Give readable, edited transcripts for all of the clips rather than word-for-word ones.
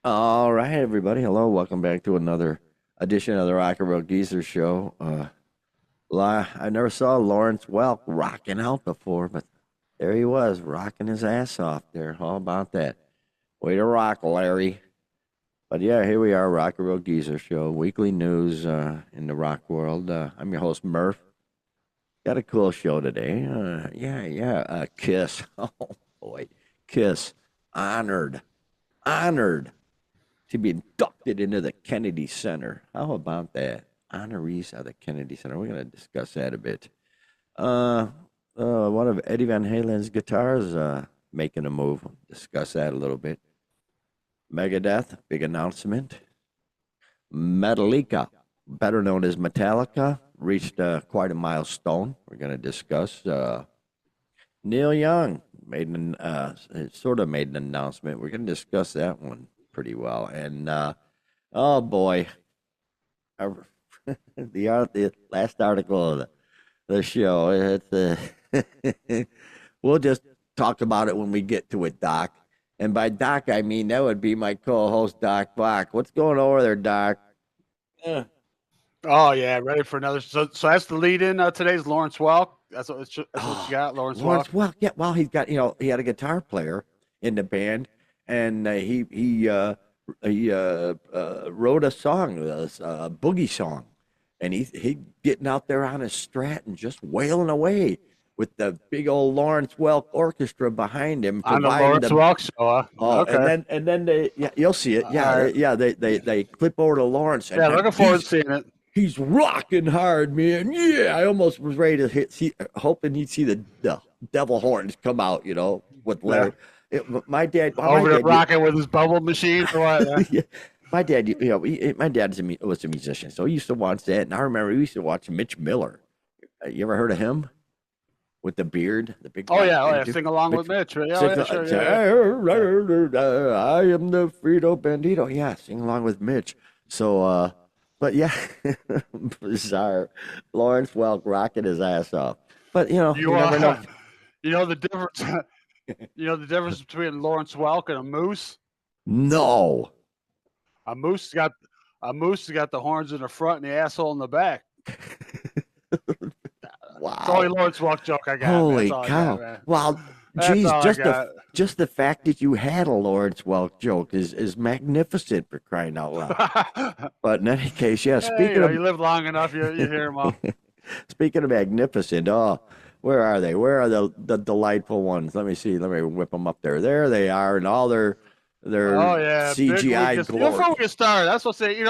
All right, everybody. Hello. Welcome back to another edition of the Rock and Roll Geezer Show. I never saw Lawrence Welk rocking out before, but there he was, rocking his ass off there. How about that? Way to rock, Larry. But yeah, here we are, Rock and Roll Geezer Show, weekly news in the rock world. I'm your host, Murph. Got a cool show today. Kiss. Oh, boy. Kiss. Honored to be inducted into the Kennedy Center. How about that? Honorees of the Kennedy Center. We're going to discuss that a bit. One of Eddie Van Halen's guitars making a move. Discuss that a little bit. Megadeth, big announcement. Metallica, better known as Metallica, reached quite a milestone. We're going to discuss. Neil Young made sort of made an announcement. We're going to discuss that one pretty well. And oh boy, the last article of the show. We'll just talk about it when we get to it, Doc. And by Doc, I mean that would be my co-host, Doc Bach. What's going over there, Doc? Oh yeah, ready for another. So that's the lead-in. Today's Lawrence Welk. That's what you got, Lawrence Welk. Yeah, well, he's got he had a guitar player in the band, and he wrote a song, a boogie song, and he getting out there on his Strat and just wailing away with the big old Lawrence Welk orchestra behind him. On the Lawrence Welk show. Okay. And then you'll see it. Yeah, they clip over to Lawrence. Yeah, looking forward to seeing it. He's rocking hard, man. Yeah, I almost was ready to hoping he'd see the devil horns come out, with Larry. Yeah. My dad over there rocking with his bubble machine or what? Yeah. My dad, my dad was a musician, so he used to watch that. And I remember we used to watch Mitch Miller. You ever heard of him? With the beard, the big. Oh yeah, sing along with Mitch. Yeah, I am the Frito Bandito. Yeah, sing along with Mitch. So, but yeah, bizarre. Lawrence Welk rocking his ass off. But you never know. You know the difference. You know the difference between Lawrence Welk and a moose. No. A moose got the horns in the front and the asshole in the back. Wow. It's only Lawrence Welk joke I got. Holy cow. Well, geez, just the fact that you had a Lawrence Welk joke is magnificent, for crying out loud. But in any case, yeah, speaking of... You live long enough, you hear them all. Speaking of magnificent, where are they? Where are the delightful ones? Let me see. Let me whip them up there. There they are, and all their CGI glory. Before we get started, that's what I say,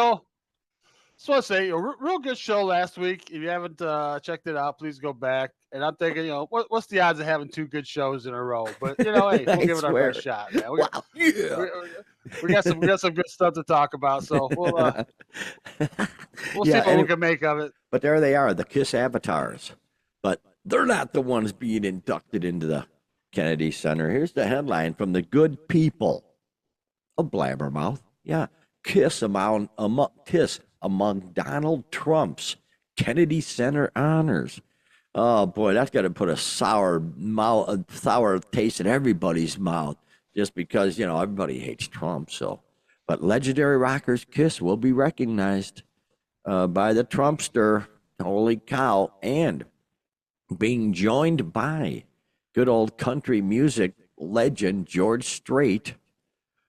So I say a real good show last week. If you haven't checked it out, please go back. And I'm thinking, what's the odds of having two good shows in a row? But hey, we'll give it our best shot. Man. We got some good stuff to talk about. So we'll see what we can make of it. But there they are, the Kiss avatars. But they're not the ones being inducted into the Kennedy Center. Here's the headline from the good people of Blabbermouth. Yeah, Kiss among Donald Trump's Kennedy Center honors. Oh boy, that's got to put a sour taste in everybody's mouth, just because everybody hates Trump. So, but legendary rockers Kiss will be recognized by the Trumpster. Holy cow! And being joined by good old country music legend George Strait,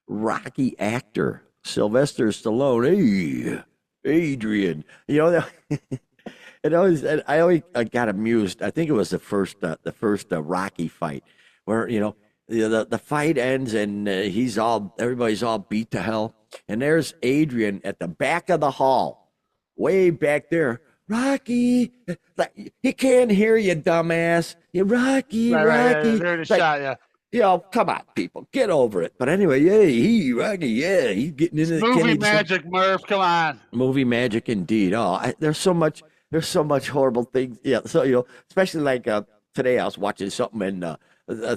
Rocky actor Sylvester Stallone. Hey, Adrian, I always got amused. I think it was the first Rocky fight where the fight ends and everybody's all beat to hell, and there's Adrian at the back of the hall, way back there. Rocky, like, he can't hear you, dumbass. Rocky. Shot, yeah. Come on, people, get over it. But anyway, Rocky, he's getting into the movie magic, Murph. Come on, movie magic indeed. There's so much horrible things. Yeah, so especially like today, I was watching something and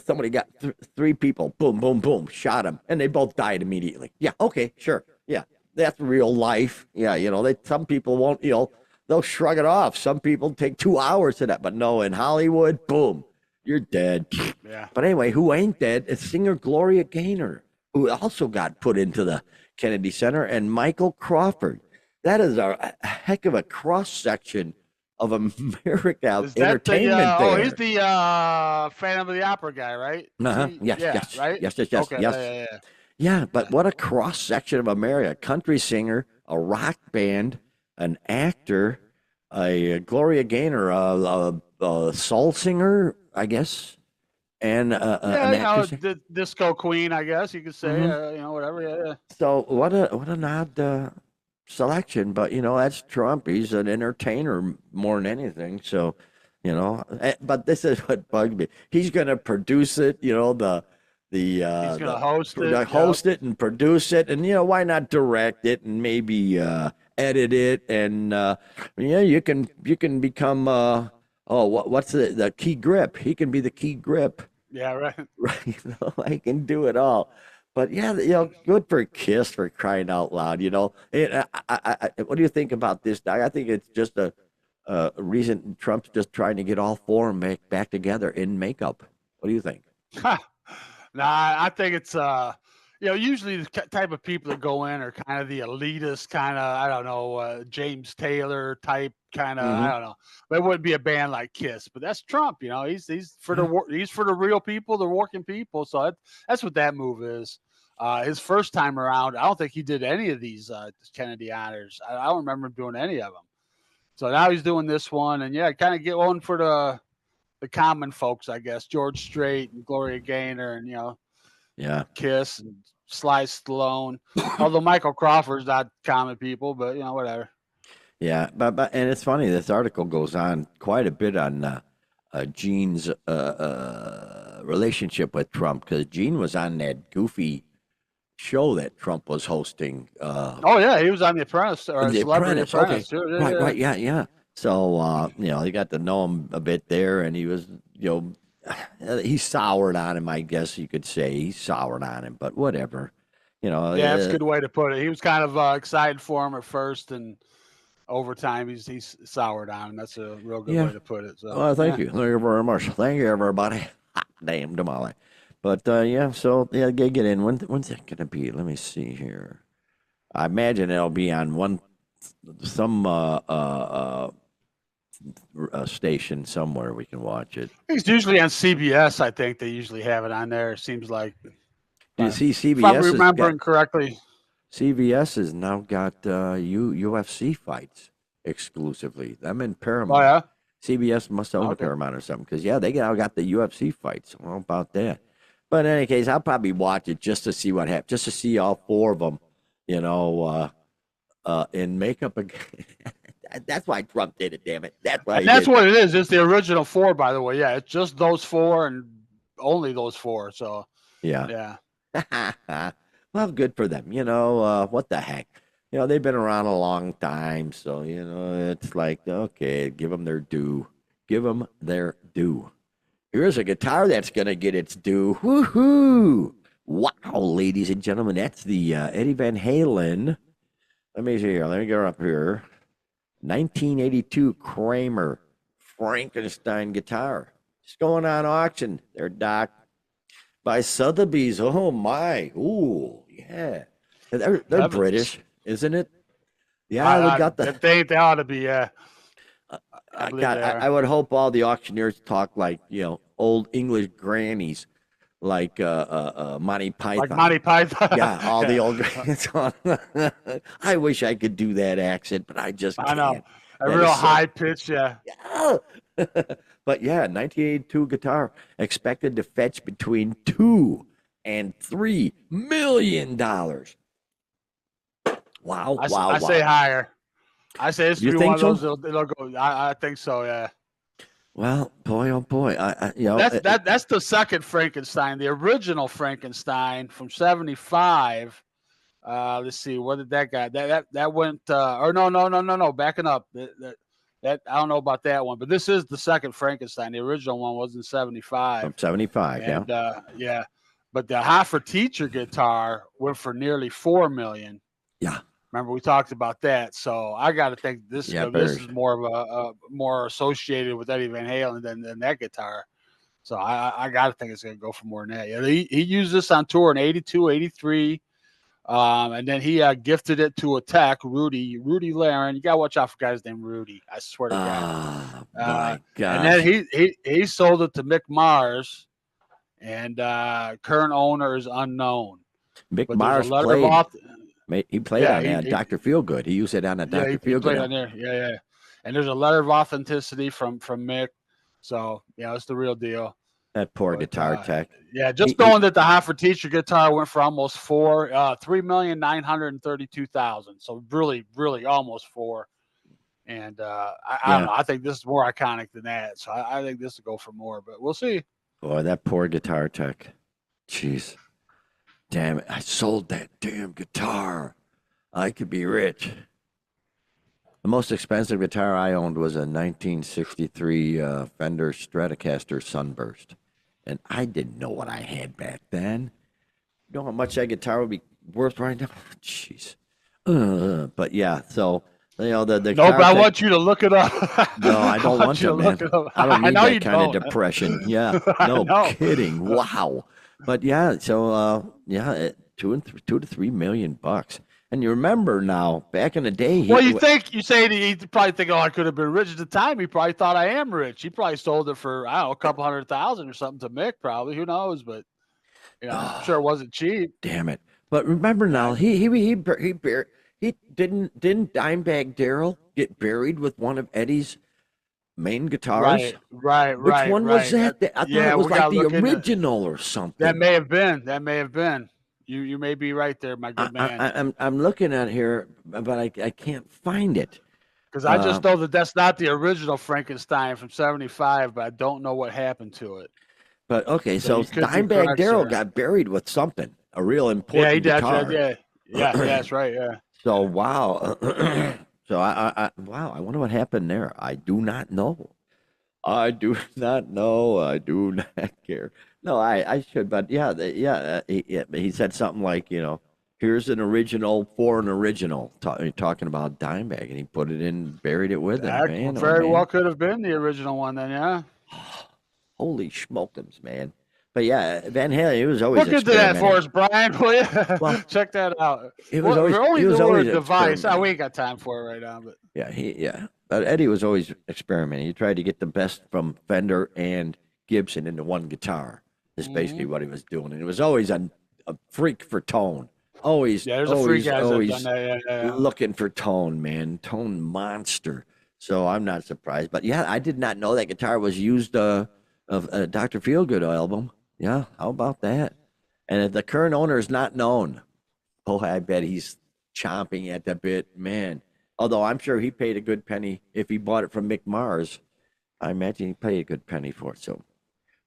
somebody got three people, boom, boom, boom, shot him, and they both died immediately. Yeah, okay, sure, yeah. that's real life. Yeah, some people won't, they'll shrug it off. Some people take 2 hours to that, but no, in Hollywood, boom, you're dead. Yeah. But anyway, who ain't dead is singer Gloria Gaynor, who also got put into the Kennedy Center, and Michael Crawford. That is a heck of a cross section of America Is that the entertainment he's there. the Phantom of the Opera guy, right? Uh-huh. Yes, Yeah, yes, right? yes, yes, yes, Okay, yes. yeah. Yeah, but what a cross section of America. Country singer, a rock band, an actor, a Gloria Gaynor, a soul singer, I guess, and Yeah, an actress. the disco queen, I guess you could say, Hmm. whatever. Yeah. So what an odd selection, but that's Trump. He's an entertainer more than anything. So, but this is what bugged me. He's going to produce it. He's gonna The host it. host it and produce it, and why not direct it and maybe edit it, and you can become what's the key grip? He can be the key grip. Yeah, right. Right, I can do it all. But yeah, good for Kiss for crying out loud. What do you think about this, Doc? I think it's just a reason Trump's just trying to get all four and back together in makeup. What do you think? Nah, I think it's usually the type of people that go in are kind of the elitist, kind of I don't know, James Taylor type, kind of I Hmm. don't know. But it wouldn't be a band like Kiss, but that's Trump. He's for Yeah. he's for the real people, the working people. So that's what that move is. His first time around, I don't think he did any of these Kennedy honors. I don't remember him doing any of them. So now he's doing this one, and yeah, kind of get one for the common folks, I guess. George Strait and Gloria Gaynor, and Yeah. Kiss and Sly Stallone. Although Michael Crawford's not common people, but whatever. Yeah, but and it's funny. This article goes on quite a bit on Gene's relationship with Trump because Gene was on that goofy show that Trump was hosting. Oh yeah, he was on The Apprentice or The Celebrity Apprentice. Okay. Apprentice. Too. Right. Yeah. Right. Yeah. Yeah. So you got to know him a bit there, and he was he soured on him. I guess you could say he soured on him, but whatever. You know. Yeah, that's a good way to put it. He was kind of excited for him at first, and over time he's soured on him. That's a real good Yeah. way to put it. So Well, thank yeah. you. Thank you very much. Thank you, everybody. Hot damn tamale. But yeah, so yeah, get in. When's it gonna be? Let me see here. I imagine it'll be on some station somewhere we can watch it. It's usually on CBS. I think they usually have it on there. It seems like, You see, if I'm remembering correctly. CBS has now got UFC fights exclusively. Them in Oh Paramount. yeah. CBS must own Okay. Paramount or something because yeah, they got the UFC fights. I don't know about that. But in any case, I'll probably watch it just to see what happens, just to see all four of them, in makeup again. That's why Trump did it. Damn it! That's why And he that's did. what it is. It's the original four, by the way. Yeah, it's just those four and only those four. So Yeah. yeah. Well, good for them. What the heck? They've been around a long time, so it's like okay, give them their due. Give them their due. Here's a guitar that's gonna get its due. Woohoo! Wow, ladies and gentlemen, that's the Eddie Van Halen. Let me see here. Let me go up here. 1982 Kramer Frankenstein guitar. It's going on auction. There, Doc. By Sotheby's. Oh my. Ooh, yeah. They're Heavens. British, isn't it? Yeah, they got the. If they ought to be. Yeah, I believe God, they I are. would hope all the auctioneers talk like old English grannies, like Monty Python. Like Monty Python. Yeah, all the old grannies. I wish I could do that accent, but I just I can't. know. A That real is so. high pitch. Yeah. Yeah. But yeah, 1982 guitar expected to fetch between $2 and $3 million. Wow, wow, I say wow. higher. I say this You will be one think of so? those. It'll go. I think so. Yeah. Well, boy, oh boy. That's the second Frankenstein. The original Frankenstein from '75. Let's see, what did that guy? That went. Or no. Backing up. That I don't know about that one, but this is the second Frankenstein. The original one was in '75, from 75, yeah. and yeah. But the Hoffer Teacher guitar went for nearly $4 million. Yeah. Remember we talked about that. So I got to think this Yeah, this Bears. is more of a more associated with Eddie Van Halen than that guitar. So I got to think it's going to go for more than that. Yeah, he used this on tour in 82, 83. And then he gifted it to a tech, Rudy Laren. You got to watch out for guys named Rudy. I swear to God. Oh Uh, my and then gosh. he sold it to Mick Mars, and current owner is unknown. Mick But there's a Mars letter of played. auth. He played Yeah, on that Dr. Feelgood. He used it on a Dr. he Feelgood played on album. there. Yeah. And there's a letter of authenticity from Mick. So it's the real deal. That poor But guitar tech. yeah, just knowing that the Hot for Teacher guitar went for almost $3,932,000. So really, really almost four. And I don't Yeah. know. I think this is more iconic than that. So I think this will go for more, but we'll see. Boy, that poor guitar tech. Jeez. Damn it. I sold that damn guitar. I could be rich. The most expensive guitar I owned was a 1963 Fender Stratocaster Sunburst. And I didn't know what I had back then. You know how much that guitar would be worth right now? Jeez. But yeah, so, the No, guitar but I tech. want you to look it up. No, I don't want you to, to look man. it up. I don't I need know that you kind of don't. depression. Yeah, I no know. kidding. Wow. But yeah, so $2 to $3 million. And you remember now, back in the day, Well, you say he probably think, oh, I could have been rich at the time. He probably thought I am rich. He probably sold it for, I don't know, a couple $100,000 or something to Mick, probably. Who knows? But I'm sure it wasn't cheap. damn it. But remember now, he didn't Dimebag Darrell get buried with one of Eddie's main guitars? Which one was Right. that? I thought Yeah, it was we like got to the look into. original or That something. may have been. That may have been. You may be right there, my I, good I, man. I- I'm looking at here, but I can't find it. Because I Uh, just know that that's not the original Frankenstein from '75, but I don't know what happened to it. but okay, So so you could be Dimebag correct, Darrell sir. got buried with something, a real Yeah, he important did. guitar. Yeah, that's right. Yeah. So wow, so wow, I wonder what happened there. I do not know. I do not know. I do not care. No, I should, but yeah, he said something like, here's an original for an original, talking about Dimebag, and he put it in, buried it with him. That Man, oh very well man, could have been the original one then, yeah. holy smokums, man. But yeah, Van Halen, he was always Look into that for experimenting. us, Brian, will you? Well, Check that out. he was Well, always we're only he was the always word device. We experimenting. ain't got time for it right now, but Yeah. But Eddie was always experimenting. He tried to get the best from Fender and Gibson into one guitar. Is basically what he was doing, and it was always a freak for tone. Always, yeah, there's a few always, guys that have done always that. Yeah. looking for tone, man. Tone monster. So I'm not surprised. But yeah, I did not know that guitar was used of a Dr. Feelgood album. Yeah, how about that? And if the current owner is not known, oh, I bet he's chomping at the bit, man. Although I'm sure he paid a good penny if he bought it from Mick Mars. I imagine he paid a good penny for it. So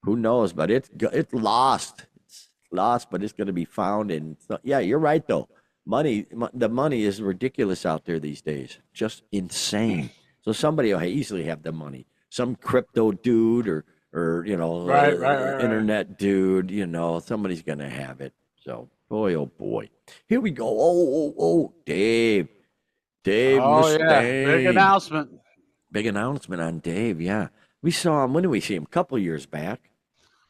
who knows? But it's lost. It's lost, but it's going to be found. And yeah, you're right though. The money is ridiculous out there these days. Just insane. So somebody will easily have the money. Some crypto dude or Right. internet dude. Somebody's going to have it. So boy, oh boy. Here we go. Oh, Dave Oh yeah, big Mustaine. announcement. Big announcement on Dave. Yeah, we saw him. When did we see him? A couple years back.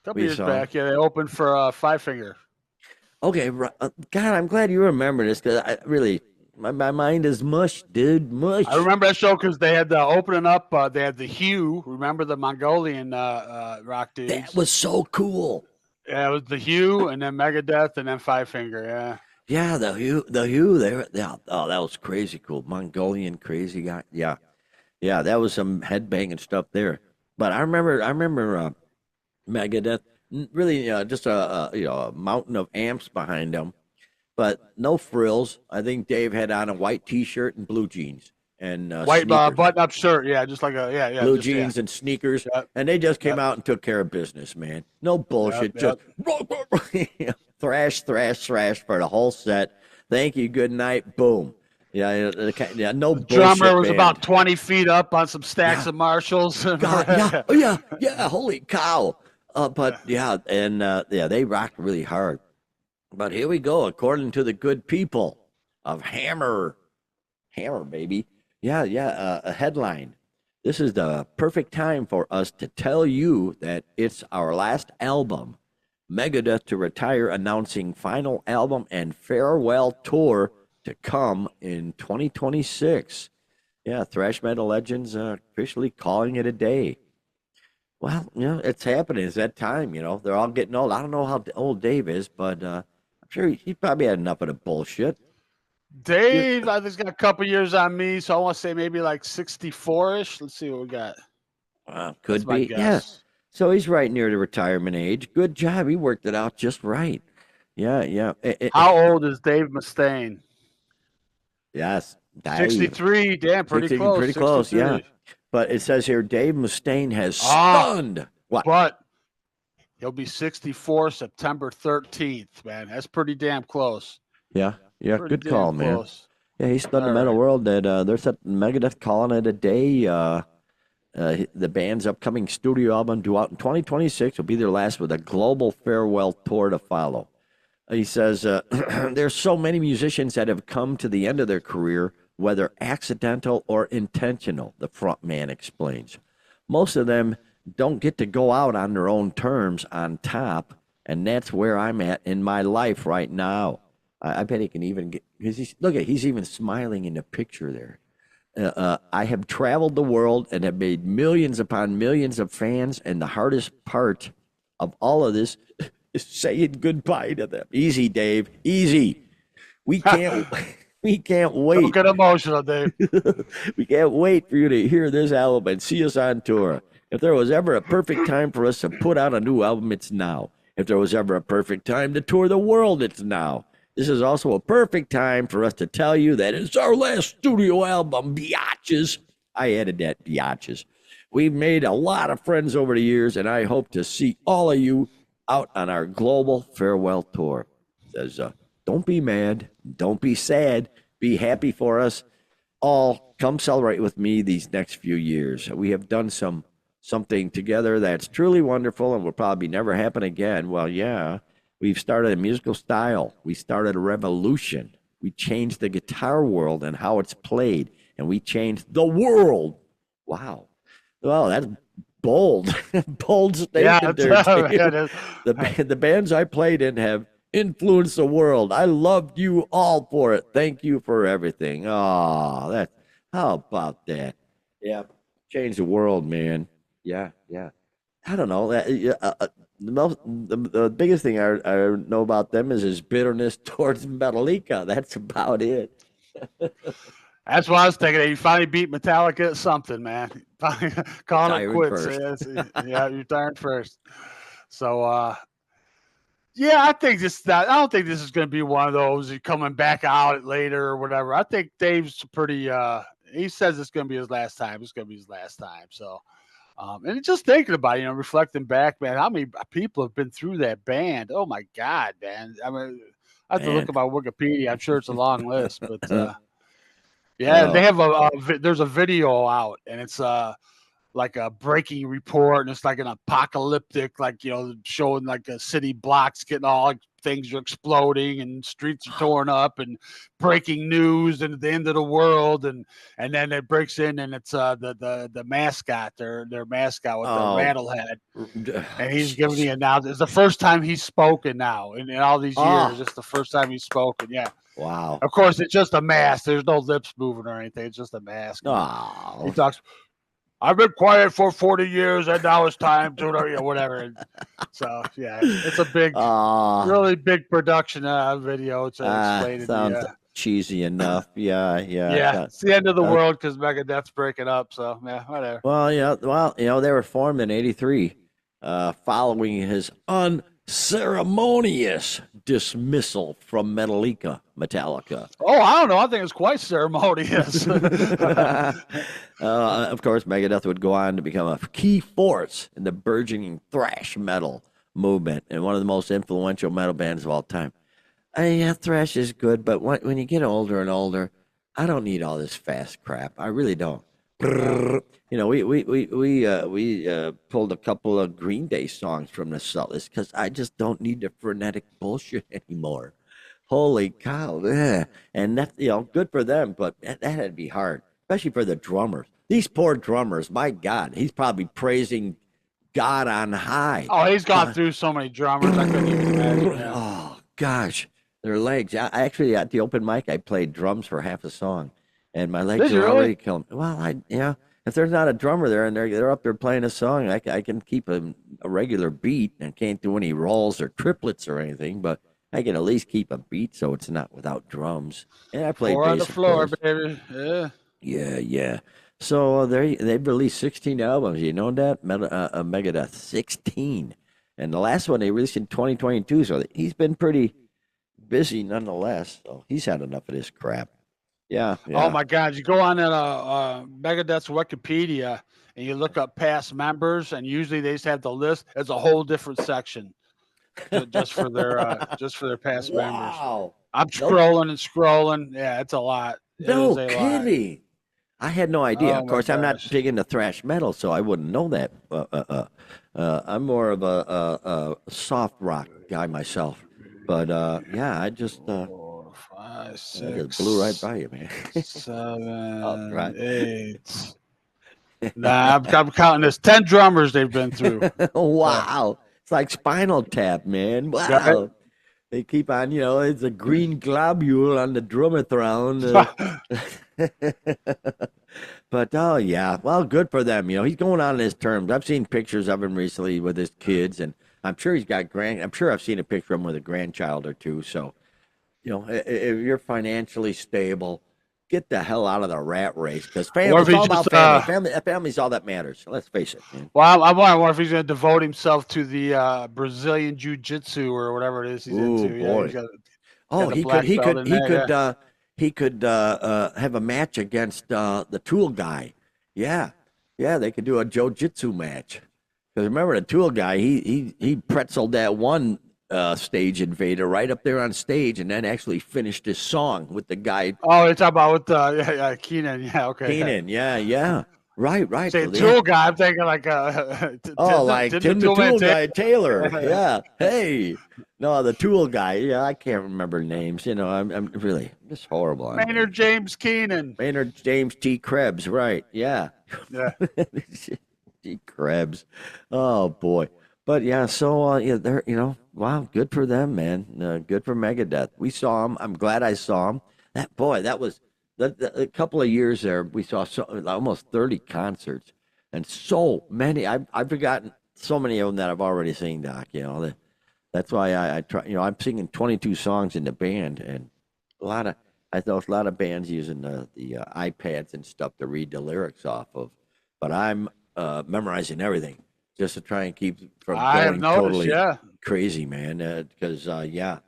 A couple We years saw him. back, yeah, they opened for Five Finger. Okay, God, I'm glad you remember this because I really, my mind is mush, dude, mush. I remember that show because they had the opening up. They had the Hue. Remember the Mongolian rock dudes? That was so cool. Yeah, it was the Hue, and then Megadeth, and then Five Finger. Yeah. Yeah, the Hue. Oh, that was crazy cool. Mongolian crazy guy. Yeah, that was some headbanging stuff there. But I remember Megadeth. Really, just a mountain of amps behind them, but no frills. I think Dave had on a white T-shirt and blue jeans and White sneakers. button-up shirt. Yeah, just like a Blue just, jeans and sneakers, Yep. and they just came Yep. out and took care of business, man. No bullshit, Yep. just thrash for the whole set. Thank you, good night, boom. Yeah, no bullshit. Drummer was man. about 20 feet up on some stacks of Marshalls. God, yeah, holy cow. But yeah, and they rocked really hard. But here we go, according to the good people of Hammer Hammer, baby. Yeah, yeah. A headline. This is the perfect time for us to tell you that it's our last album. Megadeth to retire, announcing final album and farewell tour to come in 2026. Yeah, thrash metal legends officially calling it a day. Well, it's happening. It's that time. They're all getting old. I don't know how old Dave is, but I'm sure he probably had enough of the bullshit. Yeah. Dave, I think he's got a couple years on me, so I want to say maybe like 64-ish. Let's see what we got. That's Could my be. Yeah. guess. So he's right near the retirement age. Good job. He worked it out just right. Yeah, yeah. How old is Dave Mustaine? Yes, Dave. 63. Damn, pretty 60, close. pretty close. Yeah. 63. But it says here Dave Mustaine has Ah, stunned. What? but he'll be 64 September 13th, man. That's pretty damn close. Yeah, yeah. Pretty Good damn call, man. close. Yeah, he stunned the All metal right. world that they're set Megadeth calling it a day. The band's upcoming studio album due out in 2026 will be their last with a global farewell tour to follow. He says, there's so many musicians that have come to the end of their career, whether accidental or intentional, the front man explains. Most of them don't get to go out on their own terms on top, and that's where I'm at in my life right now. I bet he can even get, look at, he's even smiling in the picture there. I have traveled the world and have made millions upon millions of fans, and the hardest part of all of this is saying goodbye to them. Easy, Dave. Easy. We can't. We can't Don't wait. get emotional, Dave. We can't wait for you to hear this album and see us on tour. If there was ever a perfect time for us to put out a new album, it's now. If there was ever a perfect time to tour the world, it's now. This is also a perfect time for us to tell you that it's our last studio album, biatches. I added that, biatches. We've made a lot of friends over the years, and I hope to see all of you out on our global farewell tour. Says, don't be mad, don't be sad, be happy for us all. Come celebrate with me these next few years. We have done something together that's truly wonderful and will probably never happen again. Well, yeah, we've started a musical style. We started a revolution. We changed the guitar world and how it's played, and we changed the world. Wow. Well, that's bold, bold statement there, Dave. The bands I played in have influenced the world. I loved you all for it. Thank you for everything. Oh, how about that? Yeah, change the world, man. Yeah, yeah. I don't know. The biggest thing I know about them is his bitterness towards Metallica. That's about it. That's what I was thinking. He finally beat Metallica at something, man. Finally calling it Retiring quits. first. Yeah, retiring first. So, yeah, I think I don't think this is going to be one of those coming back out later or whatever. I think Dave's pretty. He says it's going to be his last time. It's going to be his last time. So, and just thinking about it, reflecting back, man, how many people have been through that band? Oh my God, man! I mean, I have to look at my Wikipedia. I'm sure it's a long list, but yeah, they have there's a video out, and it's like a breaking report, and it's like an apocalyptic, like showing like a city blocks getting all like things are exploding and streets are torn up and breaking news and the end of the world, and then it breaks in and it's the mascot, their mascot with the rattlehead, and he's giving the announcement. It's the first time he's spoken now in all these years. It's the first time he's spoken. Yeah. Wow. Of course, it's just a mask. There's no lips moving or anything. It's just a mask. Oh. He talks. I've been quiet for 40 years, and now it's time to whatever. And so yeah, it's a big, really big production video to explain. Sounds cheesy enough. Yeah. Yeah, it's the end of the world because Megadeth's breaking up. So yeah, whatever. Well, yeah. Well, they were formed in '83, following his unceremonious dismissal from Metallica. Oh, I don't know. I think it's quite ceremonious. Of course, Megadeth would go on to become a key force in the burgeoning thrash metal movement and one of the most influential metal bands of all time. Yeah, thrash is good, but when you get older and older, I don't need all this fast crap. I really don't. We pulled a couple of Green Day songs from the set list because I just don't need the frenetic bullshit anymore. Holy cow. Yeah. And that, good for them, but that had to be hard, especially for the drummers. These poor drummers, my God, he's probably praising God on high. Oh, he's gone God. through so many drummers. I couldn't even imagine. Yeah. Oh, gosh. Their legs. I actually, at the open mic, I played drums for half a song, and my legs Did you are really? already killing me. Well, if there's not a drummer there and they're up there playing a song, I can keep a regular beat and can't do any rolls or triplets or anything, but I can at least keep a beat so it's not without drums. And I play Four on the bass, of floor, course. baby. Yeah. Yeah, yeah. So they've released 16 albums. You know that? Megadeth, 16. And the last one they released in 2022. So he's been pretty busy nonetheless. So he's had enough of this crap. Yeah, Oh yeah. my God! You go on that Megadeth's Wikipedia and you look up past members, and usually they just have the list. It's a whole different section just for their past members. Wow. I'm No, scrolling and scrolling. Yeah, it's a lot. It no is a lot. kidding. I had no idea. Oh Of my course, I'm not gosh. big into thrash metal, so I wouldn't know that. I'm more of a soft rock guy myself. But yeah, Four, five, I just blew right six, by you, man. Oh, seven, right. 8. Nah, I'm counting this. 10 drummers they've been through. Uh, Wow. It's like Spinal Tap, man. right? Wow. They keep on, it's a green globule on the drummer throne. But oh yeah, well, good for them. He's going on his terms. I've seen pictures of him recently with his kids, and I'm sure he's got I'm sure I've seen a picture of him with a grandchild or two. So if you're financially stable, get the hell out of the rat race because Or if it's he all just, about family. Family's all that matters. Let's face it, man. well, I wonder if he's going to devote himself to the Brazilian Jiu-Jitsu or whatever it is he's Oh into. Yeah, he's boy. got Oh, the he could black he belt could in he that. Yeah. could he could have a match against the Tool guy. Yeah, yeah, they could do a Jiu-Jitsu match. Because remember the Tool guy, he pretzeled that one stage invader right up there on stage, and then actually finished his song with the guy Oh, you're talking about with Keenan. Yeah, okay. Yeah. Keenan. Yeah, yeah, right. Say So yeah. tool guy. I'm thinking like Oh, like Tim the Tim the Toolman Tool Taylor. Guy Taylor. Yeah. Hey. No, the Tool guy. Yeah, I can't remember names. I'm really just horrible on Maynard names. James Keenan. Maynard James T. Krebs, right? Yeah. Yeah. T. Krebs. Oh boy. But yeah, so yeah, they're wow, good for them, man. Good for Megadeth. We saw him. I'm glad I saw him. That was a couple of years there. We saw almost 30 concerts, and so many. I've forgotten so many of them that I've already seen, Doc. That's why I try. I'm singing 22 songs in the band, and a lot of I know a lot of bands using the iPads and stuff to read the lyrics off of, but I'm memorizing everything just to try and keep from I have going noticed. totally Yeah. crazy, man. Because yeah,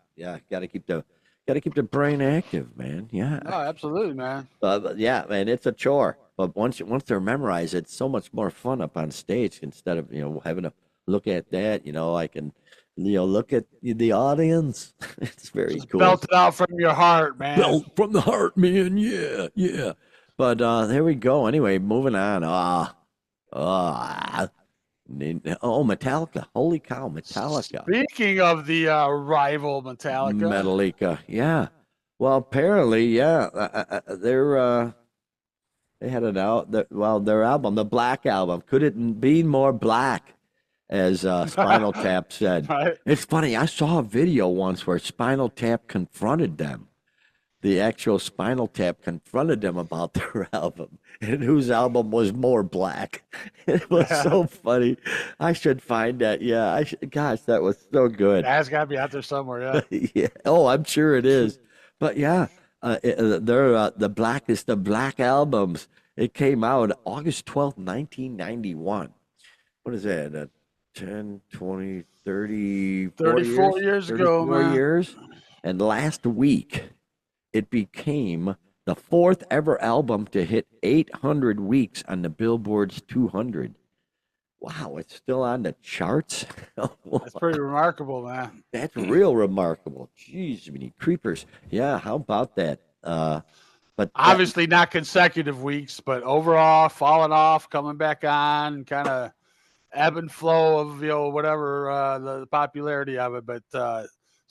got to keep the brain active, man. Yeah, No, absolutely, man. but yeah, man, it's a chore. But once they're memorized, it's so much more fun up on stage instead of having to look at that. I can look at the audience. It's very Just cool. belt it out from your heart, man. Belt from the heart, man. Yeah, yeah. But there we go. Anyway, moving on. Metallica. Holy cow, Metallica. Speaking of the rival Metallica, Metallica. Yeah. Well, apparently, yeah. They had it out. Their album, the Black Album, could it be more black? As Spinal Tap said. right? It's funny. I saw a video once where Spinal Tap confronted them. The actual Spinal Tap confronted them about their album and whose album was more black. It was so funny. I should find that. Yeah, gosh, that was so good. That's got to be out there somewhere. Yeah. Yeah. Oh, I'm sure it is. But yeah, they're the Black albums. It came out August 12th, 1991. What is that? 10, 20, 30, 34 years ago, 34 man. years. And last week, it became the fourth ever album to hit 800 weeks on the Billboard's 200. Wow, it's still on the charts. That's pretty remarkable, man. That's real remarkable. Jeez, many creepers. Yeah, how about that? But Obviously not consecutive weeks, but overall falling off, coming back on, kind of ebb and flow of whatever the popularity of it. But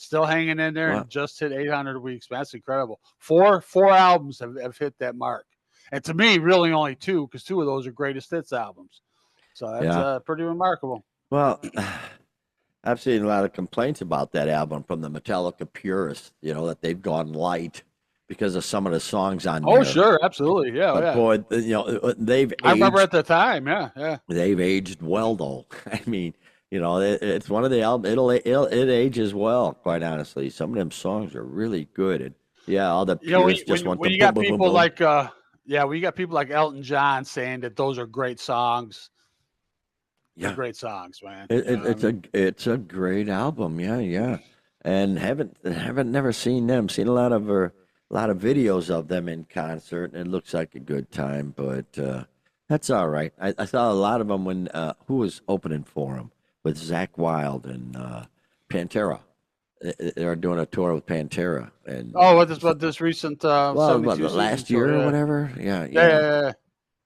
still hanging in there Wow. and just hit 800 weeks. Man, that's incredible. Four albums have hit that mark, and to me, really only two, because two of those are greatest hits albums. So that's Yeah. pretty remarkable. Well, I've seen a lot of complaints about that album from the Metallica purists, that they've gone light because of some of the songs on Oh, there. sure, absolutely, yeah, But yeah. boy, they've I remember aged. at the time, yeah. They've aged well, though. I mean, it's one of the albums. It ages well, quite honestly. Some of them songs are really good, and yeah, all the You know, purists just want when the you boom, got boom, boom, people boom. like when you got people like Elton John saying that those are great songs, they're Yeah, great songs, man. it, You know it, what I it's mean? a great album. Yeah, yeah, and haven't never seen them. Seen a lot of videos of them in concert, and it looks like a good time. But that's all right. I saw a lot of them when who was opening for them with Zach Wild and Pantera. They're doing a tour with Pantera, and Oh, what this recent well, what, 72 the season last tour? year or Yeah, whatever. Yeah, yeah, yeah. yeah, yeah.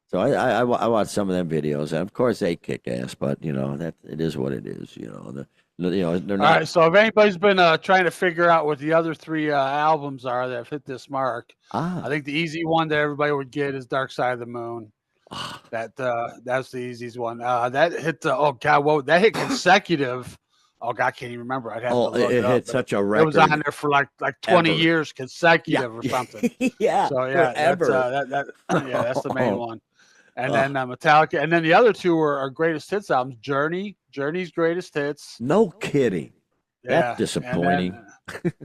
So I watched some of them videos, and of course they kick ass. But that it is what it is. They're All not. right, so if anybody's been trying to figure out what the other three albums are that have hit this mark, I Ah, think the easy one that everybody would get is Dark Side of the Moon. ah. That's the easiest one. That hit oh god, whoa, that hit consecutive. Oh god, I can't even remember. I'd have to Oh, look it it up, hit but such a it was on record there for like 20 ever. years Yeah, consecutive or something. yeah, So yeah, that's forever. yeah, that's the main one. And Oh, then Metallica, and then the other two are greatest hits albums. Journey's greatest hits. no kidding. That's Yeah, disappointing.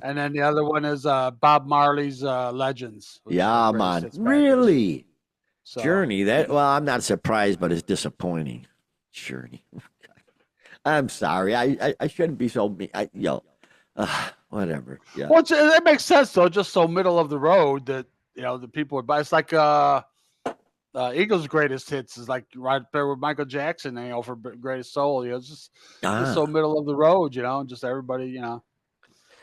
and then the other one is Bob Marley's Legends was a Yeah, greatest man. hits package. Really? So Journey. Well, I'm not surprised, but it's disappointing. Journey. I'm sorry. I shouldn't be so mean. Whatever. Yeah. well, that makes sense though. Just so middle of the road that the people would buy. It's like Eagles' greatest hits is like right there with Michael Jackson, for Greatest Soul. It's just so Ah. middle of the road, and just everybody,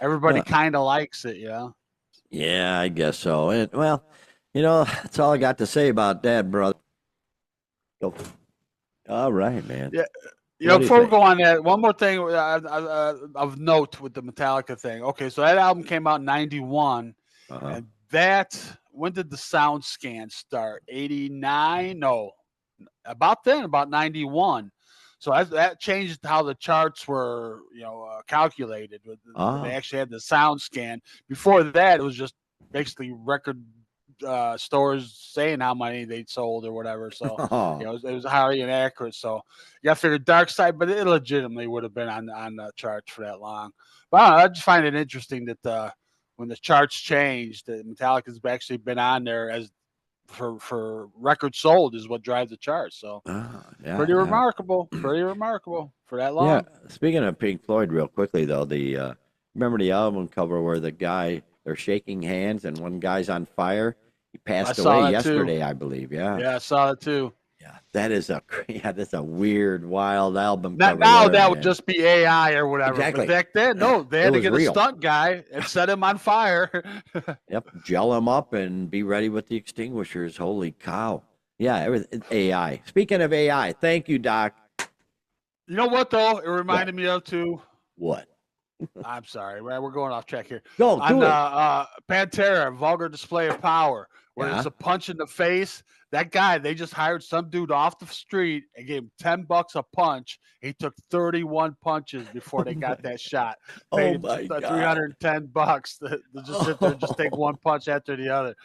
everybody Uh, kind of likes it, yeah, I guess so. And well, that's all I got to say about that, brother. Go. All right, man. Yeah. What do you Before we think? go on that, one more thing of note with the Metallica thing. Okay, so that album came out in '91, Uh-huh. and when did the sound scan start? '89? No, about '91. So that changed how the charts were, calculated. They Ah. actually had the sound scan. Before that, it was just basically record stores saying how many they'd sold or whatever. So Oh. it was highly inaccurate. So you got to figure Dark Side, but it legitimately would have been on the charts for that long. But I just find it interesting that when the charts changed, that Metallica's actually been on there as for records sold is what drives the charts. So Ah, yeah, pretty yeah. remarkable. Pretty remarkable for that Yeah. long. Speaking of Pink Floyd, real quickly though, remember the album cover where they're shaking hands and one guy's on fire? He I passed away saw that too. yesterday, I believe. Yeah. Yeah, I saw that too. Yeah. That's a weird, wild album Not cover now, there, that would man. just be AI or whatever. But Exactly. back then, no, they It had to was get a real. stunt guy and set him on fire. Yep. Gel them up and be ready with the extinguishers. Holy cow. Yeah, everything AI. Speaking of AI, thank you, Doc. You know what though? It What? reminded me of too. What? I'm sorry, man. We're going off track here. Go, On do it. Pantera, Vulgar Display of Power, where Yeah. it's a punch in the face. That guy, they just hired some dude off the street and gave him $10 a punch. He took 31 punches before they got that shot. Paid Oh him my God. $310 to just sit there and just take one punch after the other.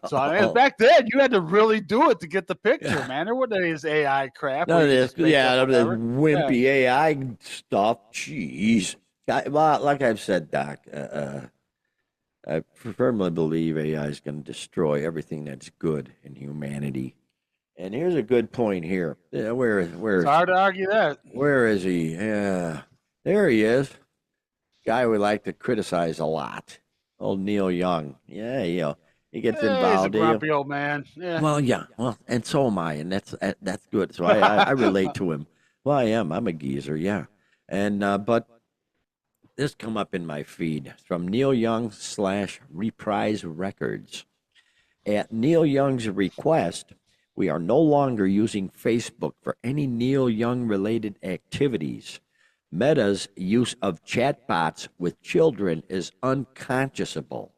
So I mean, Oh. back then you had to really do it to get the picture, Yeah. man. There wasn't any of this AI crap None where of you this, just make up none of this whatever. Yeah. wimpy AI stuff. Jeez. Well, like I've said, Doc, I firmly believe AI is going to destroy everything that's good in humanity. And here's a good point here. Yeah, It's hard to argue that. where is he? Yeah, there he is. Guy we like to criticize a lot. Old Neil Young. Yeah, he gets He's a involved. grumpy old man. Yeah. Well, yeah. Well, and so am I, and that's good. So I relate to him. Well, I am. I'm a geezer. Yeah, and but this come up in my feed from Neil Young slash Reprise Records. At Neil Young's request, we are no longer using Facebook for any Neil Young related activities. Meta's use of chatbots with children is unconscionable.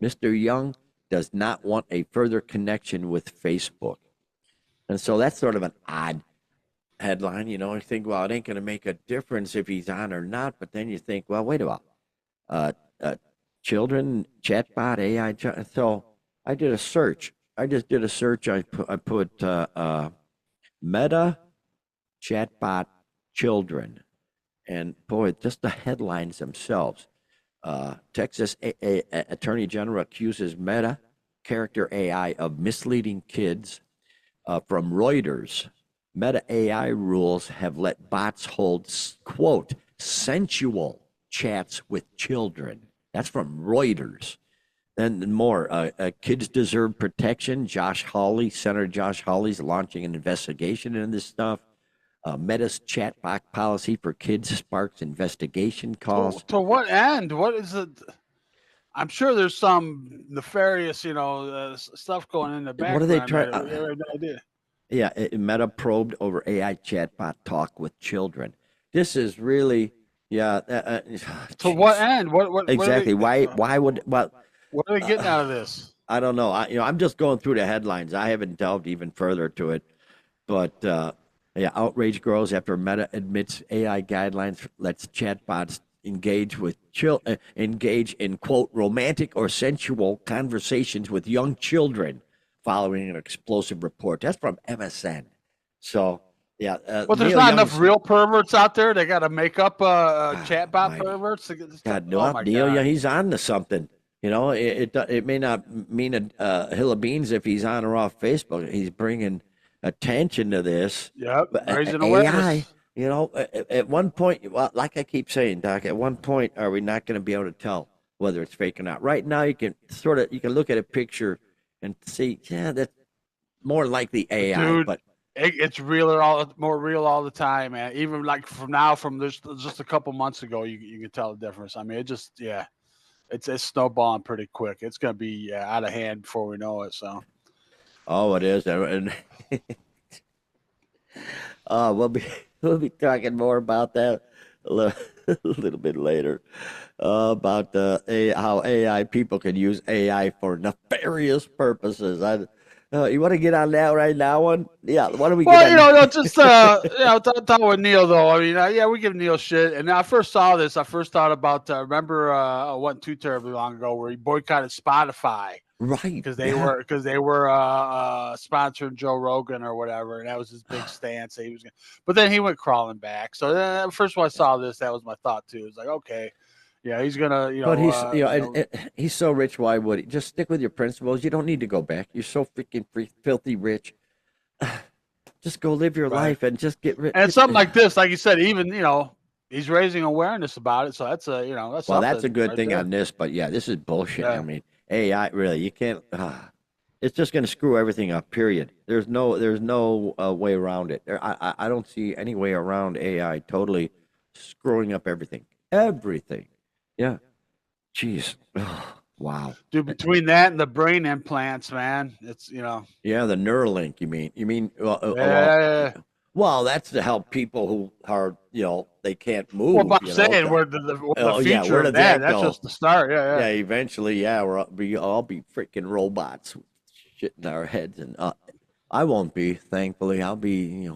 Mr. Young does not want a further connection with Facebook. And so that's sort of an odd headline. You know, you think, well, it ain't going to make a difference if he's on or not. But then you think, well, wait a while. Uh, uh, Children, chatbot, AI. So I did a search. I just did a search. I put Meta chatbot children. And boy, just the headlines themselves. Texas Attorney General accuses Meta character AI of misleading kids. From Reuters, Meta AI rules have let bots hold, quote, sensual chats with children. That's from Reuters. Then more, kids deserve protection. Senator Josh Hawley's launching an investigation into this stuff. Meta's chatbot policy for kids sparks investigation calls. To what end? What is it? I'm sure there's some nefarious, stuff going in the background. What are they trying? I have no idea. Yeah, Meta probed over AI chatbot talk with children. This is really, yeah. To what end? What exactly? What are they, why would? Well, what are they getting out of this? I don't know. I'm just going through the headlines. I haven't delved even further to it, but yeah, outrage grows after Meta admits AI guidelines lets chatbots engage in quote romantic or sensual conversations with young children following an explosive report. That's from MSN. So yeah, Well, there's Neil not Young's, enough real perverts out there. They got to make up chatbot perverts. God, no, Neil Young, he's on to something. You know, it may not mean a hill of beans if he's on or off Facebook. He's bringing attention to this. Yep, But raising AI, awareness. you know, at one point, well, like I keep saying, Doc, at one point, are we not going to be able to tell whether it's fake or not? Right now, you can look at a picture and see, yeah, that's more likely AI. Dude, but it's more real all the time, man. Even like from just a couple months ago, you can tell the difference. I mean, it's snowballing pretty quick. It's gonna be out of hand before we know it. So, oh, it is, and we'll be we'll be talking more about that a little bit later. About how AI people can use AI for nefarious purposes. You want to get on that right now? One, yeah. Why don't we get on? just talk with Neil though. I mean, yeah, we give Neil shit. And I first saw this. I first thought about remember it wasn't too terribly long ago where he boycotted Spotify. Right, because they were sponsoring Joe Rogan or whatever, and that was his big stance. He was, but then he went crawling back. So first when I saw this, that was my thought too. It's like, okay, yeah, he's gonna, but he's so rich. Why would he just stick with your principles? You don't need to go back. You're so freaking filthy rich. Just go live your life and just get rich. And something like this, like you said, even he's raising awareness about it. So that's that's a good thing on this. But yeah, this is bullshit. Yeah. I mean. AI, really, you can't. It's just going to screw everything up. Period. There's no way around it. I don't see any way around AI totally screwing up everything. Everything. Yeah. Jeez. Wow. Dude, between that and the brain implants, man, it's Yeah, the Neuralink. You mean? Yeah. Well, that's to help people who are, they can't move. Well, but I'm saying where the future of that, that's just the start. Yeah. Yeah, eventually, we'll all be freaking robots with shit in our heads. And I won't be, thankfully. I'll be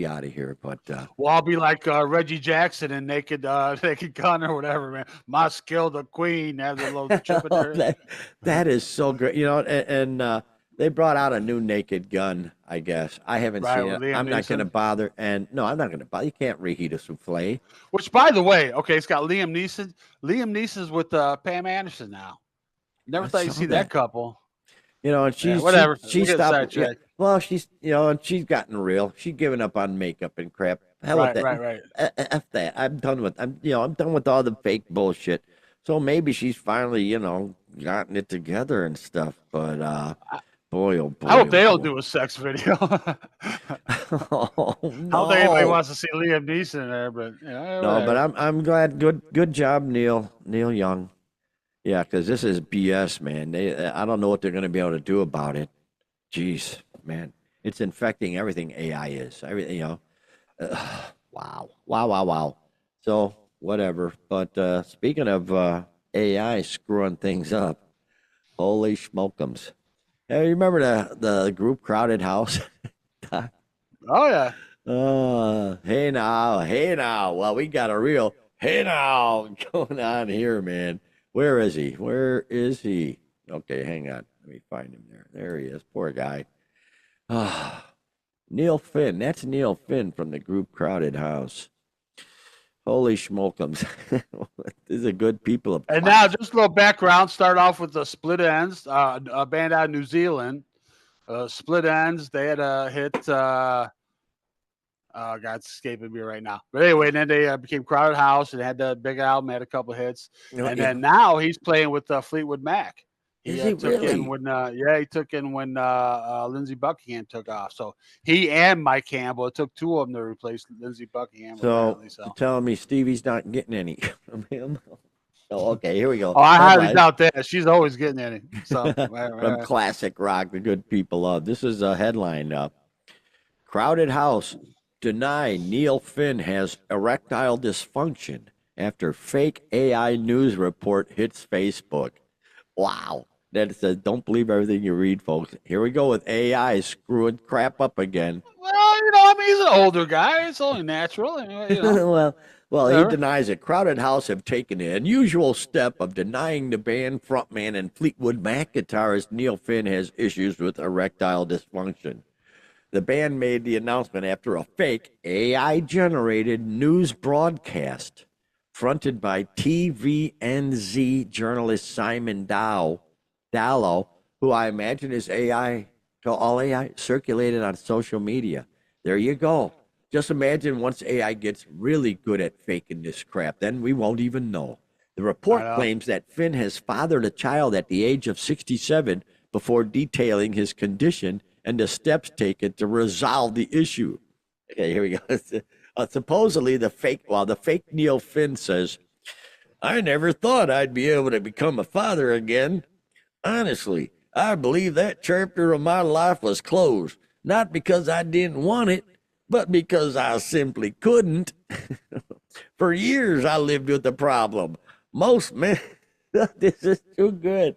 out of here. But well, I'll be like Reggie Jackson in Naked Gun or whatever, man. Must kill the queen. Have the little chip in there. That is so great. And they brought out a new Naked Gun, I guess. I haven't seen it. I'm not going to bother. And no, I'm not going to bother. You can't reheat a souffle. Which, by the way, okay, it's got Liam Neeson. Liam Neeson's with Pam Anderson now. Never thought you'd see that couple. And she's whatever. She stopped. Yeah, well, she's and she's gotten real. She's given up on makeup and crap. Hell with that. Right. F that. I'm done with all the fake bullshit. So maybe she's finally gotten it together and stuff. But boy, oh boy. I hope they'll do a sex video. Oh, no. I don't think anybody wants to see Liam Neeson in there, but no. But I'm glad. Good job, Neil Young. Yeah, because this is BS, man. I don't know what they're going to be able to do about it. Jeez, man, it's infecting everything AI is. Everything, wow. So whatever. But speaking of AI screwing things up, holy schmokums! Hey, you remember the group Crowded House? Oh yeah. Hey now, hey now. Well, we got a real hey now going on here, man. Where is he? Where is he? Okay, hang on. Let me find him there. There he is. Poor guy. Ah, Neil Finn. That's Neil Finn from the group Crowded House. Holy schmokums. These are good people of And now, class. just a little background. Start off with the Split Ends, a band out of New Zealand. Split Ends. They had a hit. God, it's escaping me right now. But anyway, then they became Crowded House and had the big album, had a couple hits, Oh, and yeah. then now he's playing with Fleetwood Mac. He Is he took in really? when he took in when Lindsey Buckingham took off. So he and Mike Campbell. It took two of them to replace Lindsey Buckingham So apparently. So telling me Stevie's not getting any from him. Oh, okay, here we go. I highly Headline doubt that. She's always getting any. So from Classic Rock, the good people love. This is a headline. Crowded House deny Neil Finn has erectile dysfunction after fake AI news report hits Facebook. Wow. That says, don't believe everything you read, folks. Here we go with AI screwing crap up again. well, I mean, he's an older guy. It's only natural. well, he Whatever. denies it. Crowded House have taken the unusual step of denying the band frontman and Fleetwood Mac guitarist Neil Finn has issues with erectile dysfunction. The band made the announcement after a fake AI generated news broadcast fronted by TVNZ journalist Simon Dallow, who I imagine is AI, to all AI, circulated on social media. There you go. Just imagine once AI gets really good at faking this crap, then we won't even know. The I report know. claims that Finn has fathered a child at the age of 67 before detailing his condition and the steps taken to resolve the issue. Okay, here we go. Supposedly, the fake Neil Finn says, I never thought I'd be able to become a father again. Honestly, I believe that chapter of my life was closed, not because I didn't want it, but because I simply couldn't. For years, I lived with the problem. Most men, this is too good.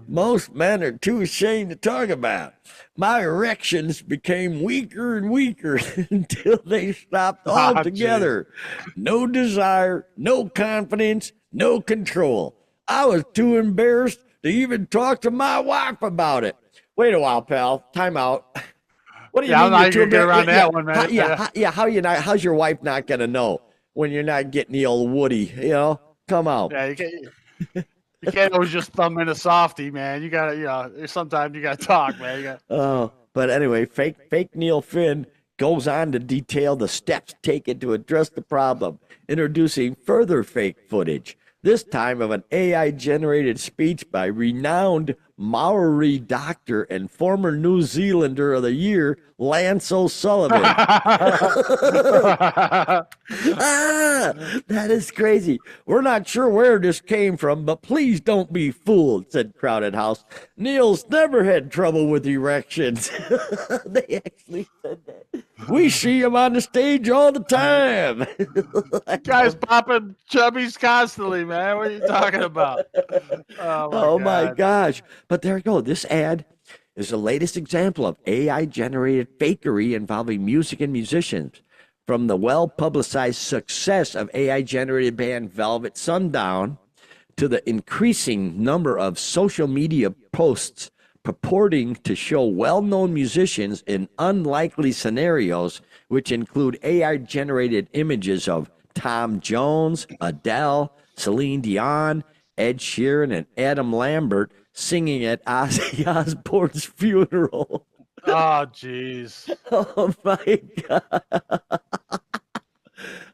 Most men are too ashamed to talk about. My erections became weaker and weaker until they stopped Ah, jeez. altogether. No desire, no confidence, no control. I was too embarrassed to even talk to my wife about it. Wait a while, pal. Time out. What do you Yeah, I'm mean you're not too gonna get embarrassed? around Yeah, that one, how, man. yeah, how, yeah. How you not? How's your wife not gonna know when you're not getting the old Woody? Come out. Yeah, you can't always just thumb in a softie, man. You gotta, sometimes you gotta talk, man. You got. But anyway, fake Neil Finn goes on to detail the steps taken to address the problem, introducing further fake footage, this time of an AI generated speech by renowned Maori doctor and former New Zealander of the Year, Lance O'Sullivan. Ah, that is crazy. We're not sure where this came from, but please don't be fooled, said Crowded House. Neil's never had trouble with erections. They actually said that. We see him on the stage all the time. Guys popping chubbies constantly, man. What are you talking about? Oh my Oh my god. gosh. But there you go. This ad is the latest example of AI generated fakery involving music and musicians. From the well publicized success of AI generated band Velvet Sundown to the increasing number of social media posts purporting to show well known musicians in unlikely scenarios, which include AI generated images of Tom Jones, Adele, Celine Dion, Ed Sheeran, and Adam Lambert singing at Ozzy Osbourne's funeral. Oh jeez. Oh my God.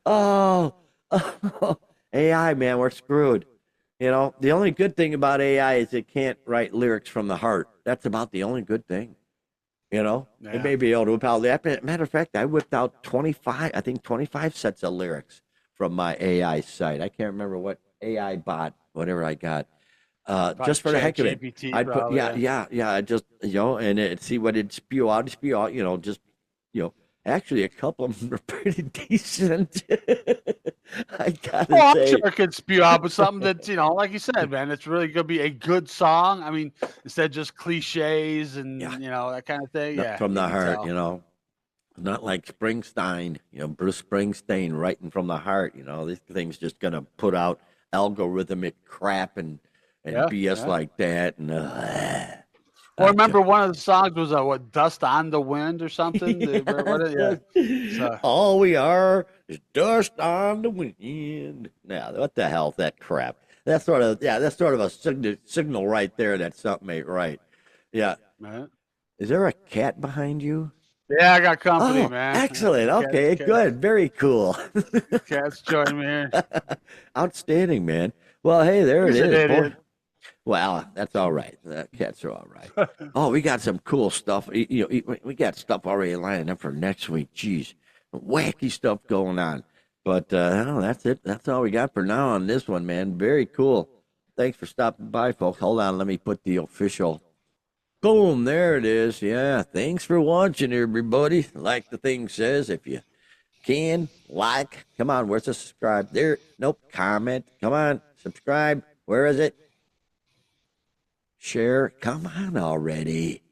Oh, oh, AI, man, we're screwed. The only good thing about AI is it can't write lyrics from the heart. That's about the only good thing. It Yeah. may be able to whip out. Matter of fact, I whipped out 25, I think 25 sets of lyrics from my AI site. I can't remember what AI bot, whatever I got. Probably Just for the Chat heck of it. GPT, I'd put, probably. yeah, Yeah. yeah, yeah. I just, and see what it'd spew out, just, you know, Actually, a couple of them are pretty decent. I Oh, gotta I'm sure say, it could spew out with something that's, like you said, man, it's really gonna be a good song. I mean, instead of just cliches yeah, and that kind of thing. not Yeah, from you the can heart, tell. not like Springsteen, Bruce Springsteen writing from the heart. This thing's just gonna put out algorithmic crap and Yeah, BS yeah. like that, and Well, I I remember one of the songs was what "Dust on the Wind" or something. Yeah. So all we are is dust on the wind. Now, what the hell's that crap? That's sort of a signal right there that something ain't right. Yeah. man. Is there a cat behind you? Yeah, I got company, Oh, man. excellent. Okay, Cat, good. Very cool. cat's joining me here. Outstanding, man. Well, hey, there it He's an is, boy. idiot. Well, that's all right. The cats are all right. Oh, we got some cool stuff. We got stuff already lined up for next week. Jeez, wacky stuff going on. But oh, that's it. That's all we got for now on this one, man. Very cool. Thanks for stopping by, folks. Hold on, let me put the official. Boom, there it is. Yeah, thanks for watching, everybody. Like the thing says, if you can, like. Come on, where's the subscribe? There. Nope. Comment. Come on, subscribe. Where is it? Share. Come on already.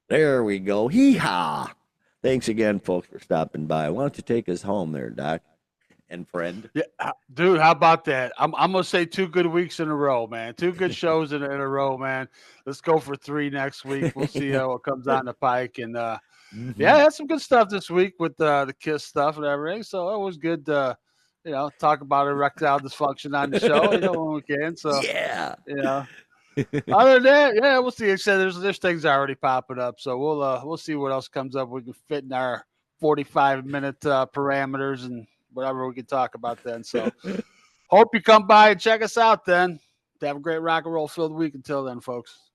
There we go. Hee haw. Thanks again, folks, for stopping by. Why don't you take us home there, Doc and friend? Yeah, dude, how about that? I'm gonna say 2 good weeks in a row, man. 2 good shows in a row, man. Let's go for 3 next week. We'll see what comes down the pike. And yeah, I Mhm. had some good stuff this week with the Kiss stuff and everything. So it was good to, talk about erectile dysfunction on the show, when we can. So, Yeah. you know, other than that, yeah, we'll see. Like I said, there's things already popping up. So we'll see what else comes up. We can fit in our 45-minute parameters and whatever we can talk about then. So hope you come by and check us out then. Have a great rock and roll filled week until then, folks.